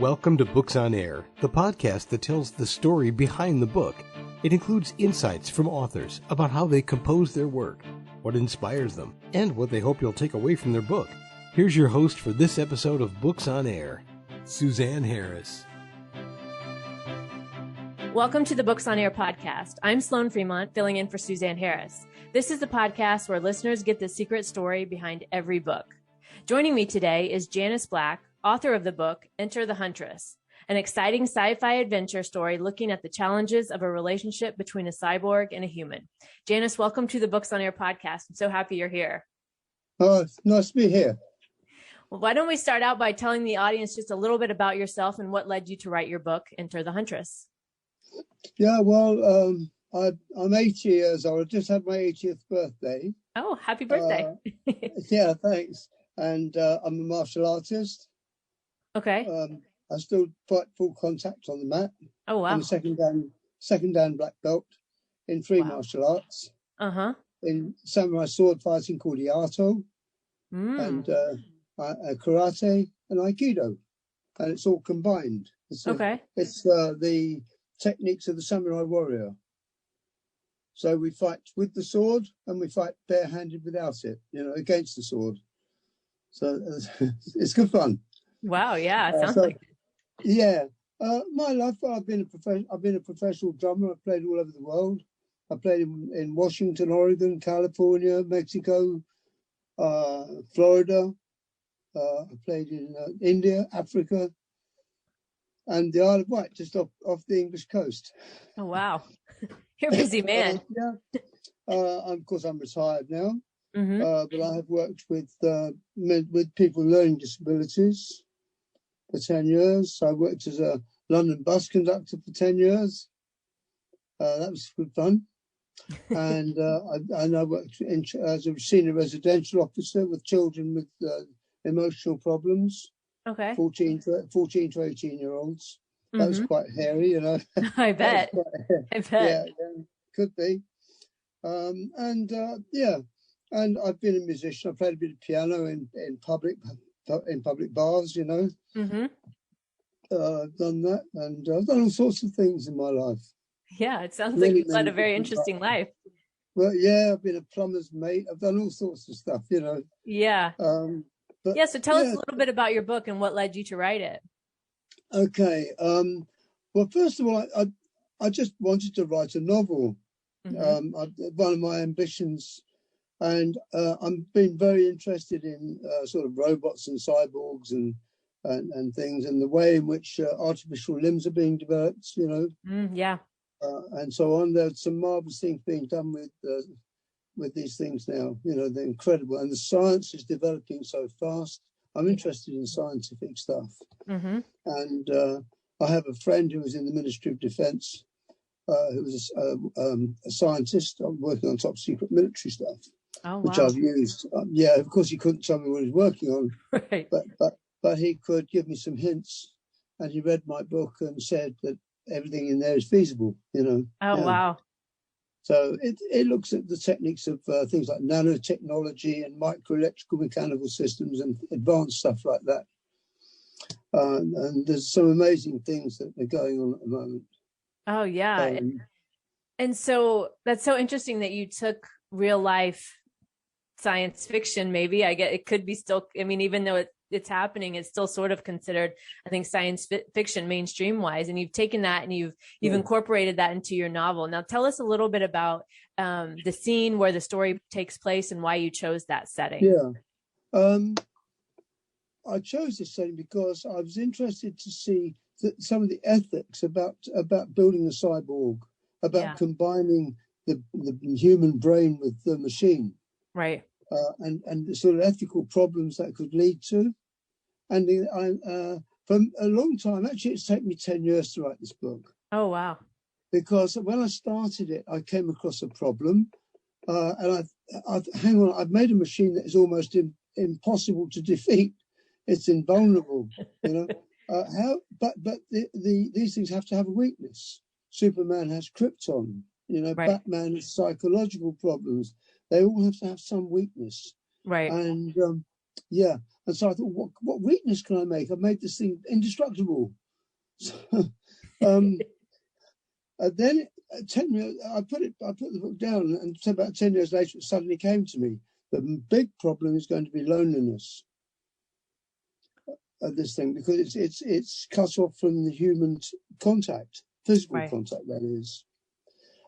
Welcome to Books on Air, the podcast that tells the story behind the book. It includes insights from authors about how they compose their work, what inspires them, and what they hope you'll take away from their book. Here's your host for this episode of Books on Air, Suzanne Harris. Welcome to the Books on Air podcast. I'm Sloan Fremont, filling in for Suzanne Harris. This is the podcast where listeners get the secret story behind every book. Joining me today is Janus Black, author of the book Enter the Huntress, an exciting sci-fi adventure story looking at the challenges of a relationship between a cyborg and a human. Janus, welcome to the Books on Air podcast. I'm so happy you're here. Oh, it's nice to be here. Well, why don't we start out by telling the audience just a little bit about yourself and what led you to write your book, Enter the Huntress? Yeah, well, I'm 80 years old. I just had my 80th birthday. Oh, happy birthday. Yeah, thanks. And I'm a martial artist. Okay. I still fight full contact on the mat. Oh, wow. I'm a second dan black belt in three martial arts. Uh-huh. In samurai sword fighting called Iato, and karate and aikido. And it's all combined. It's the techniques of the samurai warrior. So we fight with the sword and we fight barehanded without it, against the sword. So it's good fun. Wow, yeah, it sounds like it. Yeah. My life, I've been a professional drummer. I've played all over the world. I played in Washington, Oregon, California, Mexico, Florida. I played in India, Africa, and the Isle of Wight, just off the English coast. Oh, wow. You're a busy man. Yeah. Of course, I'm retired now, but I have worked with people with learning disabilities for 10 years. I worked as a London bus conductor for 10 years. That was good fun. And I worked as a senior residential officer with children with emotional problems. Okay. 14 to 18-year-olds. That was quite hairy, I bet. I bet. Yeah, could be. And I've been a musician. I played a bit of piano in public bars, I've done that, and I've done all sorts of things in my life. Yeah, it sounds like you've led a very interesting life. Well, yeah, I've been a plumber's mate. I've done all sorts of stuff, Yeah. So tell us a little bit about your book and what led you to write it. Okay. Well, first of all, I just wanted to write a novel. One of my ambitions, and I've been very interested in sort of robots and cyborgs and things, and the way in which artificial limbs are being developed, and so on. There's some marvelous things being done with these things now. They're incredible, and the science is developing so fast. I'm interested in scientific stuff, and I have a friend who was in the Ministry of Defence, who was a scientist working on top secret military stuff, which I've used. Of course, he couldn't tell me what he was working on, right? But he could give me some hints, and he read my book and said that everything in there is feasible. Wow. So it looks at the techniques of things like nanotechnology and microelectrical mechanical systems and advanced stuff like that. And there's some amazing things that are going on at the moment. Oh, yeah. And so that's so interesting that you took real life science fiction, maybe. I get it could be still, even though it's happening, it's still sort of considered, I think, science fiction mainstream wise. And you've taken that and you've incorporated that into your novel. Now tell us a little bit about the scene where the story takes place and why you chose that setting. Yeah. I chose this setting because I was interested to see some of the ethics about building a cyborg, about combining the human brain with the machine. Right. And the sort of ethical problems that could lead to. And for a long time, actually, it's taken me 10 years to write this book. Oh, wow. Because when I started it, I came across a problem. And I've made a machine that is almost impossible to defeat. It's invulnerable, But these things have to have a weakness. Superman has krypton, right. Batman has psychological problems. They all have to have some weakness. Right. And And so I thought, what weakness can I make? I've made this thing indestructible. So, and then 10 years, I put the book down, and about 10 years later, it suddenly came to me. The big problem is going to be loneliness of this thing, because it's cut off from the human contact, physical contact, that is.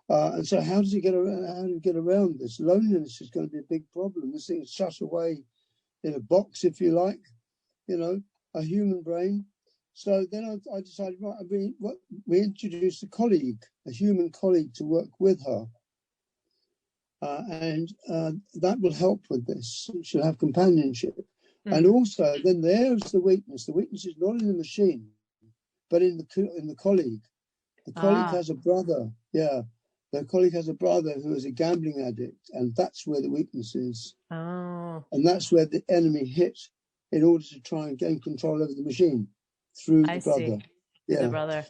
And so how does it get around? How do you get around this? Loneliness is going to be a big problem. This thing is shut away in a box, if you like, a human brain. So then I decided, we introduced a human colleague to work with her. And that will help with this. She'll have companionship. Mm. And also, then there's the weakness. The weakness is not in the machine, but in the colleague. The colleague has a brother. Yeah. The colleague has a brother who is a gambling addict, and that's where the weakness is. Oh. And that's where the enemy hit in order to try and gain control over the machine through the brother. Yeah. The brother.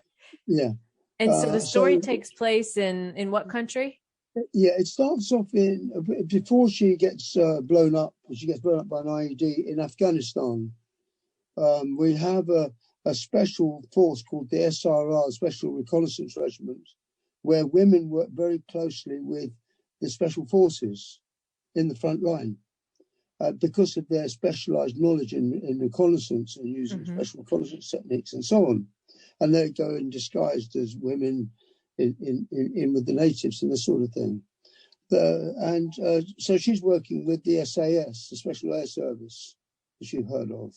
Yeah. And so the story takes place in what country? Yeah, it starts off before she gets blown up. She gets blown up by an IED in Afghanistan. We have a special force called the SRR, Special Reconnaissance Regiment, where women work very closely with the special forces in the front line because of their specialized knowledge in reconnaissance and using special reconnaissance techniques and so on. And they go in disguised as women in with the natives and this sort of thing. So she's working with the SAS, the Special Air Service, which you've heard of.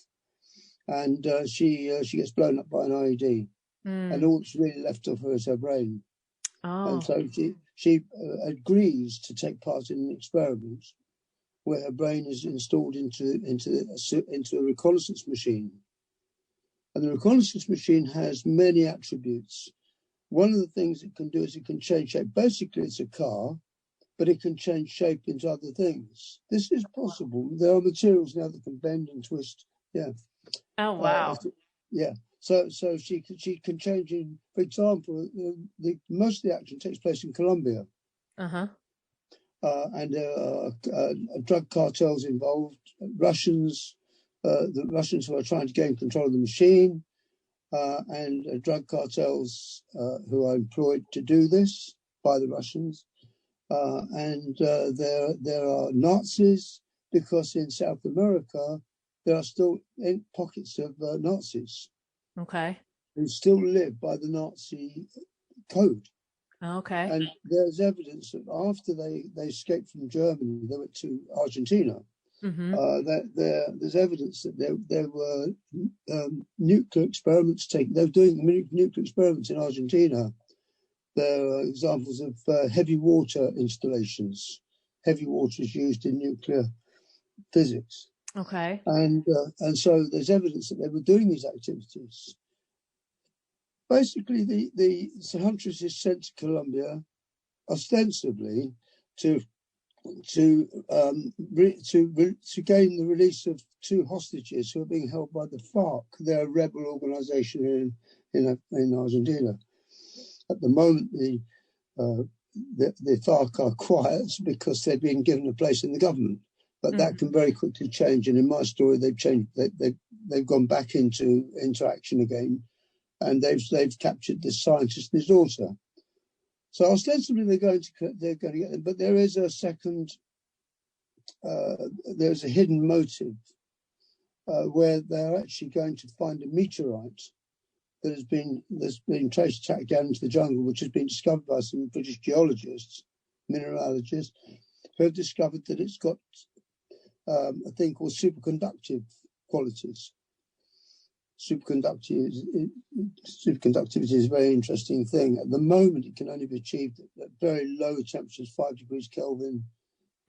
And she gets blown up by an IED. And all that's really left of her is her brain. Oh. And so she agrees to take part in an experiment where her brain is installed into a reconnaissance machine. And the reconnaissance machine has many attributes. One of the things it can do is it can change shape. Basically, it's a car, but it can change shape into other things. This is possible. There are materials now that can bend and twist. Yeah. Oh, wow. Yeah. So she can change in, for example, most of the action takes place in Colombia. Uh-huh. And drug cartels involved, Russians, the Russians who are trying to gain control of the machine, and drug cartels who are employed to do this by the Russians. And there are Nazis, because in South America, there are still pockets of Nazis. Okay. Who still live by the Nazi code. Okay. And there's evidence that after they escaped from Germany, they went to Argentina. There's evidence that there were nuclear experiments taken. They were doing nuclear experiments in Argentina. There are examples of heavy water installations. Heavy water is used in nuclear physics. Okay. And so there's evidence that they were doing these activities. Basically, the Huntress is sent to Colombia ostensibly to gain the release of 2 hostages who are being held by the FARC. They're a rebel organization in Argentina. At the moment, the FARC are quiet because they've been given a place in the government. But that can very quickly change. And in my story, they've changed. They've gone back into action again, and they've captured this scientist and his daughter. So ostensibly they're going to get them, but there is a second. There's a hidden motive where they're actually going to find a meteorite that's been tracked down into the jungle, which has been discovered by some British geologists, mineralogists, who have discovered that it's got a thing called superconductive qualities. Superconductivity is a very interesting thing. At the moment, it can only be achieved at very low temperatures, 5 degrees Kelvin.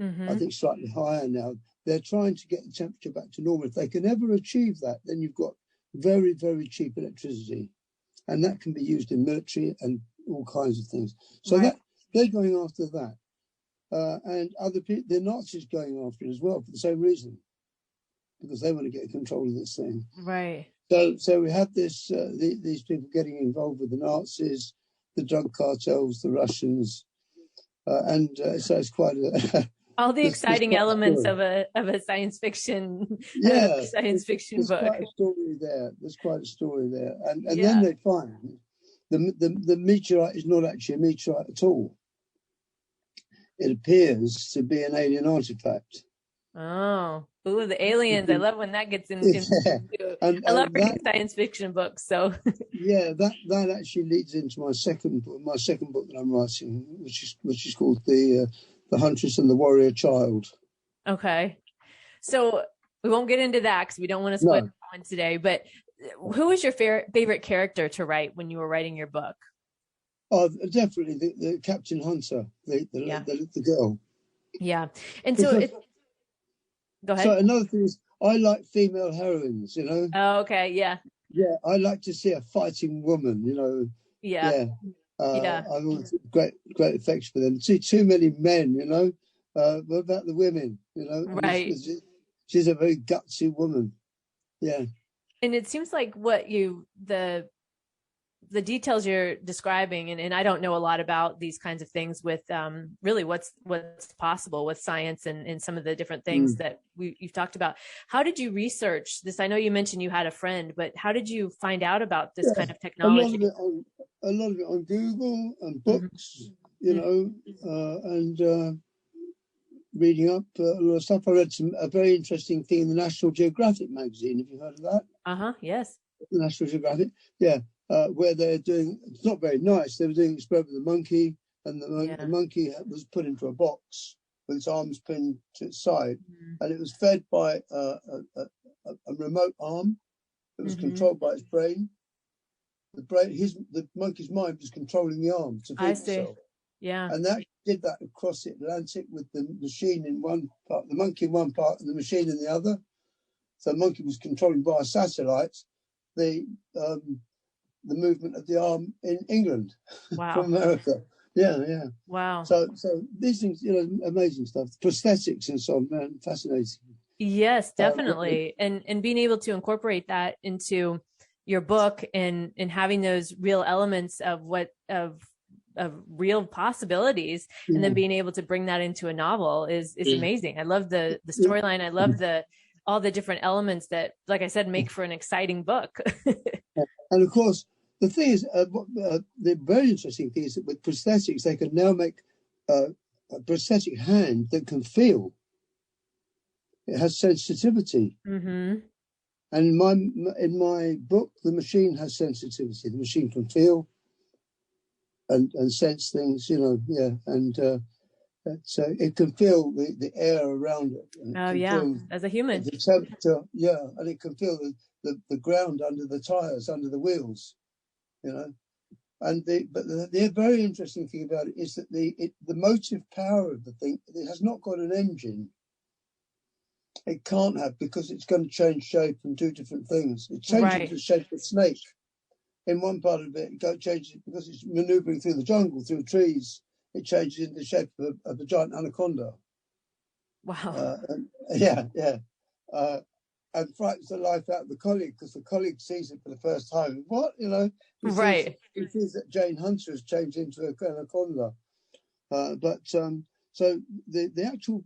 I think slightly higher now. They're trying to get the temperature back to normal. If they can ever achieve that, then you've got very, very cheap electricity. And that can be used in military and all kinds of things. So they're going after that. And other people, the Nazis going after it as well for the same reason, because they want to get control of this thing. Right. So we have this these people getting involved with the Nazis, the drug cartels, the Russians, and so it's quite All the there's exciting quite a elements story. of a science fiction Yeah, science fiction there's book. quite a story there. There's quite a story there, and then Yeah. they find the meteorite is not actually a meteorite at all. It appears to be an alien artifact. Oh, ooh, the aliens! I love when that gets into. Yeah, I love and reading that science fiction books. So yeah, that actually leads into my second book that I'm writing, which is called the Huntress and the Warrior Child. okay, so we won't get into that because we don't want to spoil No, one today. But who was your favorite character to write when you were writing your book? oh, definitely the Captain Hunter, Yeah, the girl. yeah, and so Because go ahead. so another thing is I like female heroines. Oh, okay, yeah, Yeah, I like to see a fighting woman. yeah, Yeah, yeah, I've always great affection for them. See too many men. What about the women? And right. she's a very gutsy woman. Yeah. And it seems like what the details you're describing, and I don't know a lot about these kinds of things with really what's possible with science and some of the different things that you've talked about. How did you research this? I know you mentioned you had a friend, but how did you find out about this kind of technology? A lot of it on Google and books, and reading up a lot of stuff. I read a very interesting thing in the National Geographic magazine. Have you heard of that? Yes. The National Geographic, yeah. Where they're doing, it's not very nice. They were doing an experiment with a monkey, and the monkey was put into a box with its arms pinned to its side, and it was fed by a remote arm that was controlled by its brain. The monkey's mind was controlling the arm to feed itself. Yeah. And that did that across the Atlantic with the machine in one part, the monkey in one part, and the machine in the other. So the monkey was controlling via satellites the movement of the arm in England from America. Yeah. Wow. So these things, amazing stuff. Prosthetics and so on, man, fascinating. Yes, definitely. And being able to incorporate that into your book and having those real elements of real possibilities, and then being able to bring that into a novel is amazing. I love the storyline. I love all the different elements that, like I said, make for an exciting book. And of course, the thing is, the very interesting thing is that with prosthetics, they can now make a prosthetic hand that can feel. It has sensitivity. And in my book, the machine has sensitivity. The machine can feel and sense things, and so it can feel the air around it. As a human. The temperature, and it can feel the ground under the tires, under the wheels, And the very interesting thing about it is that the motive power of the thing, it has not got an engine. It can't have, because it's going to change shape and do different things. It changes the shape of a snake. In one part of it, it changes because it's maneuvering through the jungle, through trees. It changes into the shape of a giant anaconda. Wow. And frightens the life out of the colleague, because the colleague sees it for the first time. What, He sees that Jane Hunter has changed into an anaconda. So the actual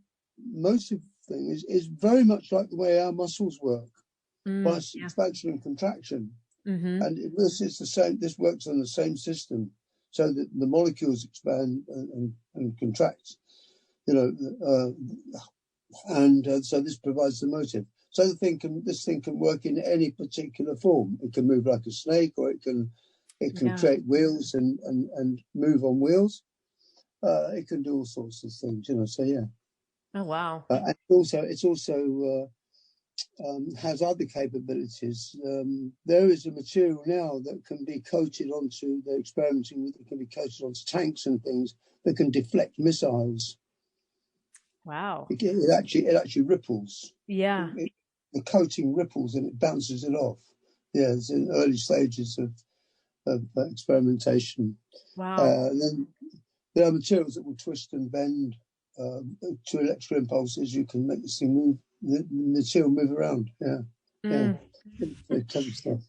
motive thing is very much like the way our muscles work, by expansion and contraction. And this is the same. This works on the same system, so that the molecules expand and contract. So this provides the motive. So this thing can work in any particular form. It can move like a snake, or it can create wheels and move on wheels. It can do all sorts of things, So yeah. Oh wow. And it's also has other capabilities. There is a material now that can be coated onto. They're experimenting with. It can be coated onto tanks and things that can deflect missiles. Wow. It actually ripples. Yeah. The coating ripples and it bounces it off. Yeah, it's in early stages of experimentation. Wow. Then there are materials that will twist and bend to electrical impulses. You can make this thing move, the material move around. Yeah. Very clever stuff.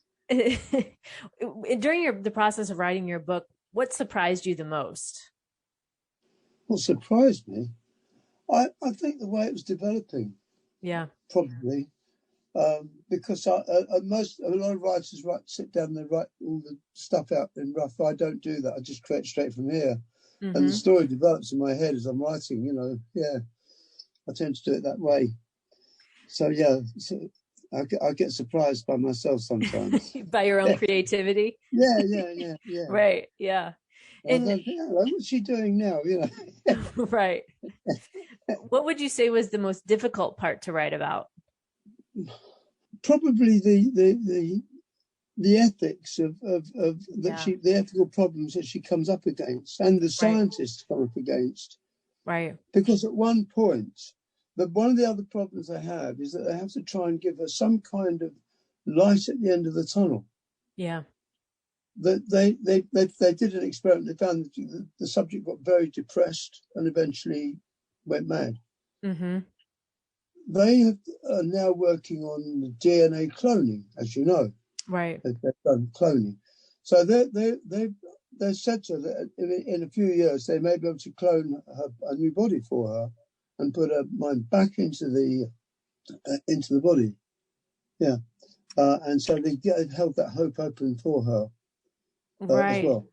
During the process of writing your book, what surprised you the most? What surprised me? I think the way it was developing, probably, because a lot of writers sit down and they write all the stuff out in rough. I don't do that. I just create straight from here, and the story develops in my head as I'm writing. I tend to do it that way. So I get surprised by myself sometimes. By your own creativity. Yeah. Right. Yeah. And I think, what's she doing now? Right. What would you say was the most difficult part to write about? Probably the ethics of the ethical problems that she comes up against, and the scientists come up against. Right. Because at one point, one of the other problems they have is that they have to try and give her some kind of light at the end of the tunnel. Yeah. That they did an experiment. They found that the subject got very depressed and eventually went mad. Mm-hmm. They are now working on DNA cloning, as you know. Right. They've done cloning. So they said to her that in a few years they may be able to clone a new body for her and put her mind back into the body. Yeah. And so they held that hope open for her. As well.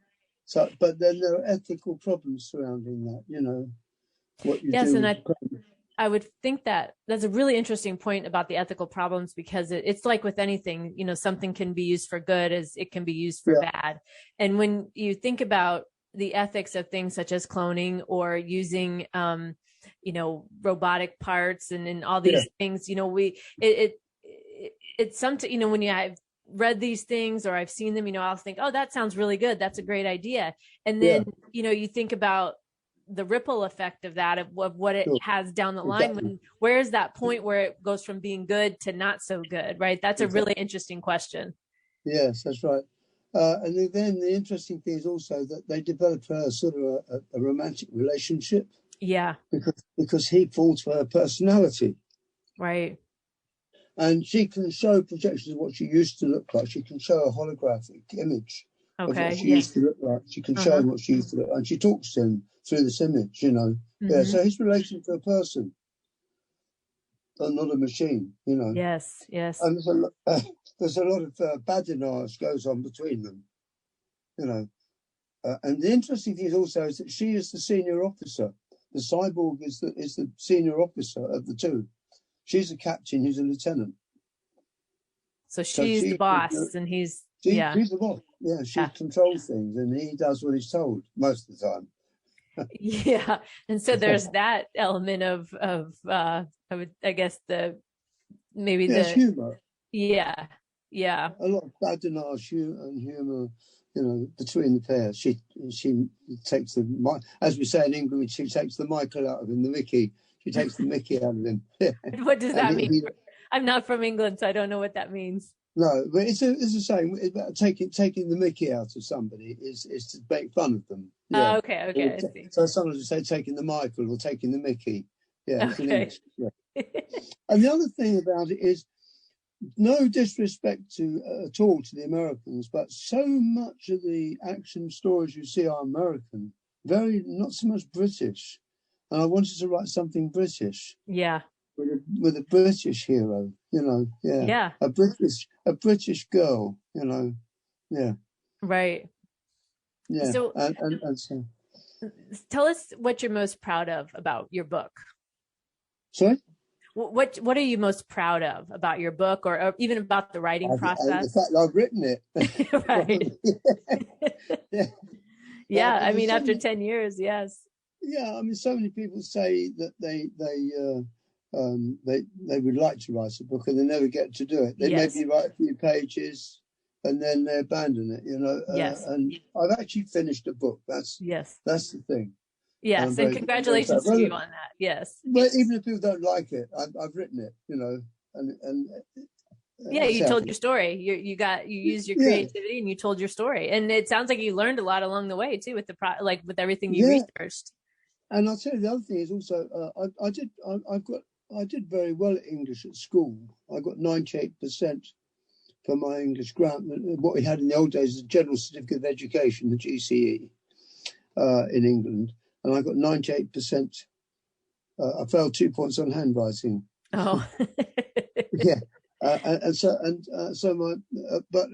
So, but then there are ethical problems surrounding that, what you do. Yes, and I would think that that's a really interesting point about the ethical problems, because it's like with anything, something can be used for good as it can be used for bad. And when you think about the ethics of things such as cloning or using, robotic parts and all these things, it's something, when I've read these things or I've seen them, I'll think, oh, that sounds really good. That's a great idea. And then, you think about the ripple effect of that, of what it has down the line. Exactly. Where's that point where it goes from being good to not so good, right? That's a really interesting question. Yes, that's right. And then the interesting thing is also that they developed her sort of a romantic relationship. Yeah. Because he falls for her personality. Right. And she can show projections of what she used to look like. She can show a holographic image of what she used to look like. She can show him what she used to look like. And she talks to him through this image, Mm-hmm. Yeah, so his relation to a person, but not a machine, Yes. And there's a lot of badinage goes on between them, and the interesting thing is also is that she is the senior officer. The cyborg is the senior officer of the two. She's a captain, he's a lieutenant. So she's the boss, and he's she's the boss. Yeah, she controls things, and he does what he's told most of the time. Yeah, and so there's that element of I guess humor. Yeah. A lot of badinage and humor, between the pair. She takes as we say in England, she takes the Michael out of him, the Mickey. She takes the Mickey out of him. What does that mean? I'm not from England, so I don't know what that means. No, but it's the same. Taking the Mickey out of somebody is to make fun of them. Yeah. Okay, I see. So sometimes we say taking the Michael or taking the Mickey. Yeah. Okay. And the other thing about it is, no disrespect at all to the Americans, but so much of the action stories you see are American, not so much British. And I wanted to write something British. Yeah. With a British hero, Yeah. A British girl, Yeah. Right. Yeah. So, and so, tell us what you're most proud of about your book. Sorry? What are you most proud of about your book, or even about the writing process? The fact that I've written it. Right. Yeah. I mean, after 10 years, yes. Yeah, I mean, so many people say that they would like to write a book and they never get to do it. They maybe write a few pages and then they abandon it, Yes. And I've actually finished a book. That's the thing. Yes, and congratulations to you on that. Yes. But even if people don't like it, I've written it, and you told your story. You used your creativity and you told your story, and it sounds like you learned a lot along the way too, with with everything you researched. And I'll tell you the other thing is also I did very well at English at school. I got 98% for my English grant. What we had in the old days is the General Certificate of Education, the GCE, in England, and I got 98% I failed 2 points on handwriting. Oh. Yeah. So my, but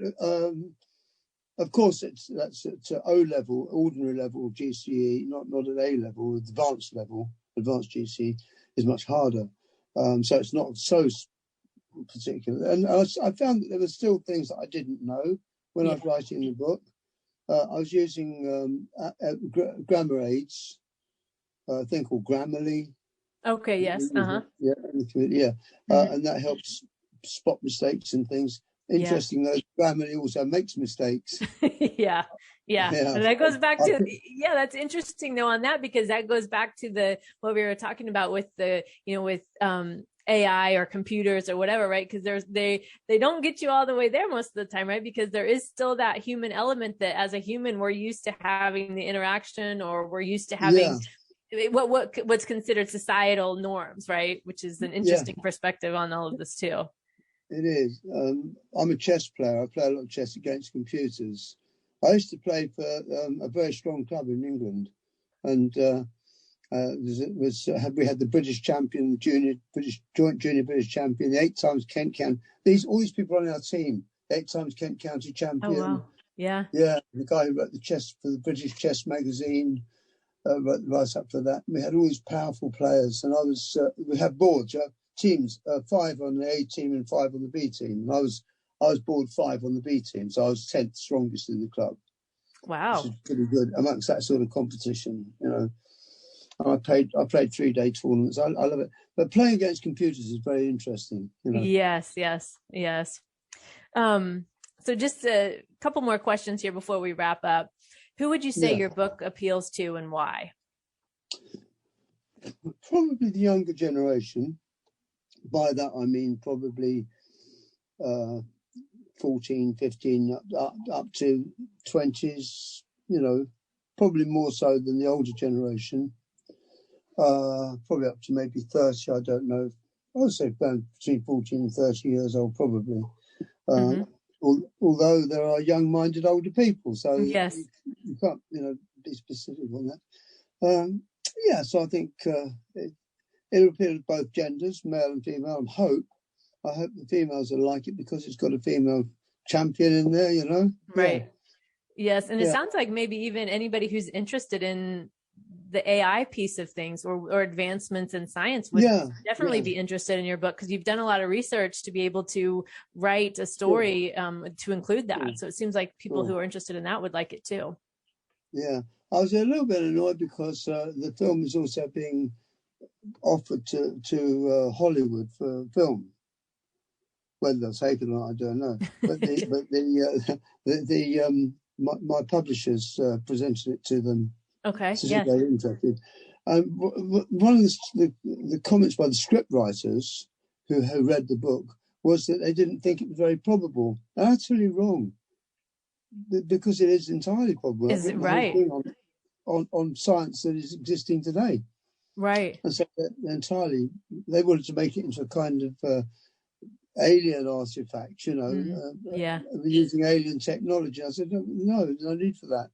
of course that's at O level, ordinary level GCE, not at A level. Advanced level, advanced GCE is much harder. So it's not so particular. And I found that there were still things that I didn't know when I was writing the book. I was using grammar aids, a thing called Grammarly. Okay. Yes. And that helps spot mistakes and things. Interesting though, Grammarly also makes mistakes. Yeah. And that goes back to that's interesting though on that, because that goes back to what we were talking about with with AI or computers or whatever, right? Because they don't get you all the way there most of the time, right? Because there is still that human element that as a human we're used to having the interaction, or we're used to having what's considered societal norms, right? Which is an interesting perspective on all of this too. It is. I'm a chess player. I play a lot of chess against computers. I used to play for a very strong club in England, and we had the British champion, the joint junior British champion, the 8 times Kent County. All these people on our team, 8 times Kent County champion. Oh wow! Yeah. The guy who wrote the chess for the British Chess magazine. Right up for that. We had all these powerful players, and we had boards, teams, 5 on the A team and 5 on the B team. And I was board 5 on the B team, so I was 10th strongest in the club. Wow, which is pretty good amongst that sort of competition, And I played 3-day tournaments. I love it, but playing against computers is very interesting. Yes. So just a couple more questions here before we wrap up. Who would you say your book appeals to and why? Probably the younger generation. By that, I mean probably 14, 15, up to 20s, probably more so than the older generation. Probably up to maybe 30, I don't know. I would say between 14 and 30 years old, probably. Although there are young-minded older people, so yes, you can't, be specific on that. So I think it'll appeal to both genders, male and female. I hope the females will like it because it's got a female champion in there, Right. Yes, and it sounds like maybe even anybody who's interested in the AI piece of things or advancements in science would definitely be interested in your book, because you've done a lot of research to be able to write a story to include that. So it seems like people who are interested in that would like it too. Yeah, I was a little bit annoyed because the film is also being offered to Hollywood for film. Whether they'll take it or not, I don't know. But my publishers presented it to them. Okay. So they're interested. One of the comments by the script writers who read the book was that they didn't think it was very probable. That's really wrong, because it is entirely probable. Is it right? On science that is existing today. Right. And so they wanted to make it into a kind of alien artifact, using alien technology. I said, no, there's no need for that.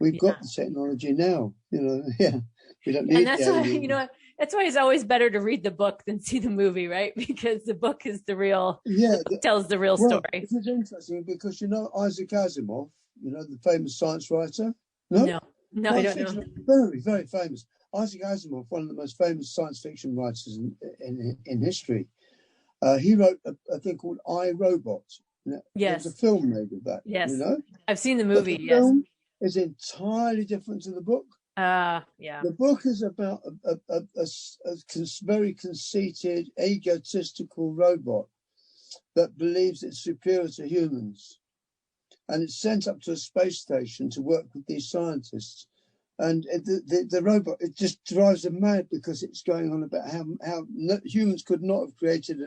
We've got the technology now, We don't need. And that's why, that's why it's always better to read the book than see the movie, right? Because the book is tells the real story. This is interesting because Isaac Asimov, the famous science writer. No, I don't know. Very, very famous. Isaac Asimov, one of the most famous science fiction writers in history. He wrote a thing called I, Robot. Yes. There's a film made of that. Yes. I've seen the movie. The film is entirely different to the book. The book is about a very conceited, egotistical robot that believes it's superior to humans. And it's sent up to a space station to work with these scientists. And the robot, it just drives them mad because it's going on about how humans could not have created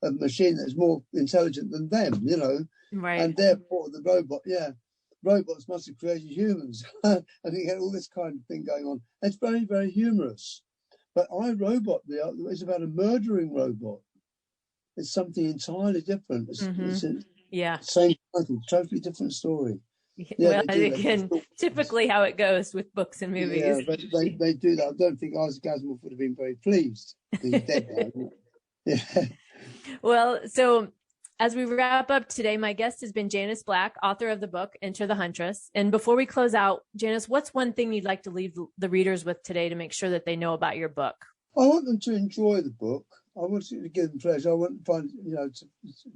a machine that's more intelligent than them, Right. And therefore the robot, robots must have created humans. And you get all this kind of thing going on. It's very, very humorous. But I, Robot is about a murdering robot. It's something entirely different. It's same title, totally different story. Well, again, typically how it goes with books and movies. Yeah, but they do that. I don't think Isaac Asimov would have been very pleased. He's dead now. Yeah. Well, so as we wrap up today, my guest has been Janus Black, author of the book Enter the Huntress. And before we close out, Janus, what's one thing you'd like to leave the readers with today to make sure that they know about your book? I want them to enjoy the book. I want it to give them pleasure. I want to find,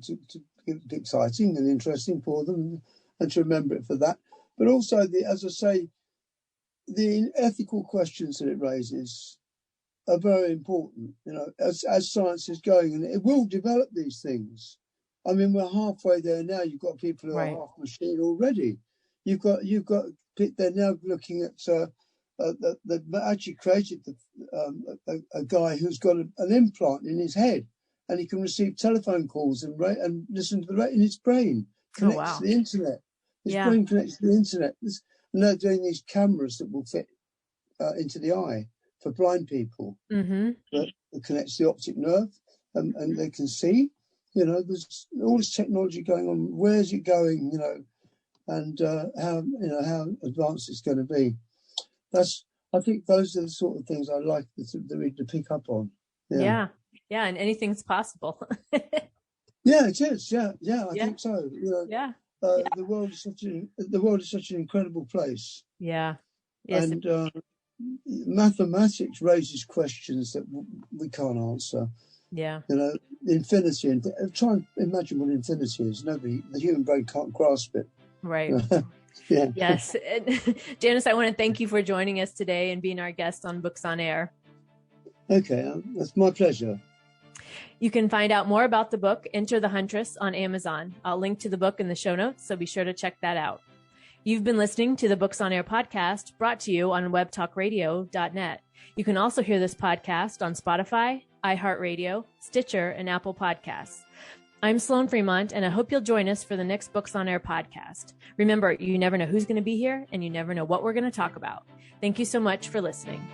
to be exciting and interesting for them, and to remember it for that. But also, as I say, the ethical questions that it raises are very important. As science is going, and it will develop these things. I mean, we're halfway there now. You've got people who are half machine already. You've got. They're now looking at. They've actually created a guy who's got an implant in his head, and he can receive telephone calls and listen to the rate in his brain. Connects to the internet. His brain connects to the internet. And they're doing these cameras that will fit into the eye for blind people. Mm-hmm. That connects the optic nerve, and they can see. There's all this technology going on. Where's it going? And how advanced it's going to be. I think those are the sort of things I like the reader to pick up on. Yeah, and anything's possible. Yeah, it is. Yeah, I think so. The world is such an incredible place. Yeah. Yes. And mathematics raises questions that we can't answer. Yeah. Infinity, and try and imagine what infinity is. The human brain can't grasp it. Right. Yeah. Yes. Janus, I want to thank you for joining us today and being our guest on Books on Air. Okay, that's my pleasure. You can find out more about the book, Enter the Huntress, on Amazon. I'll link to the book in the show notes, so be sure to check that out. You've been listening to the Books on Air podcast, brought to you on webtalkradio.net. You can also hear this podcast on Spotify, iHeartRadio, Stitcher, and Apple Podcasts. I'm Sloan Fremont, and I hope you'll join us for the next Books on Air podcast. Remember, you never know who's going to be here, and you never know what we're going to talk about. Thank you so much for listening.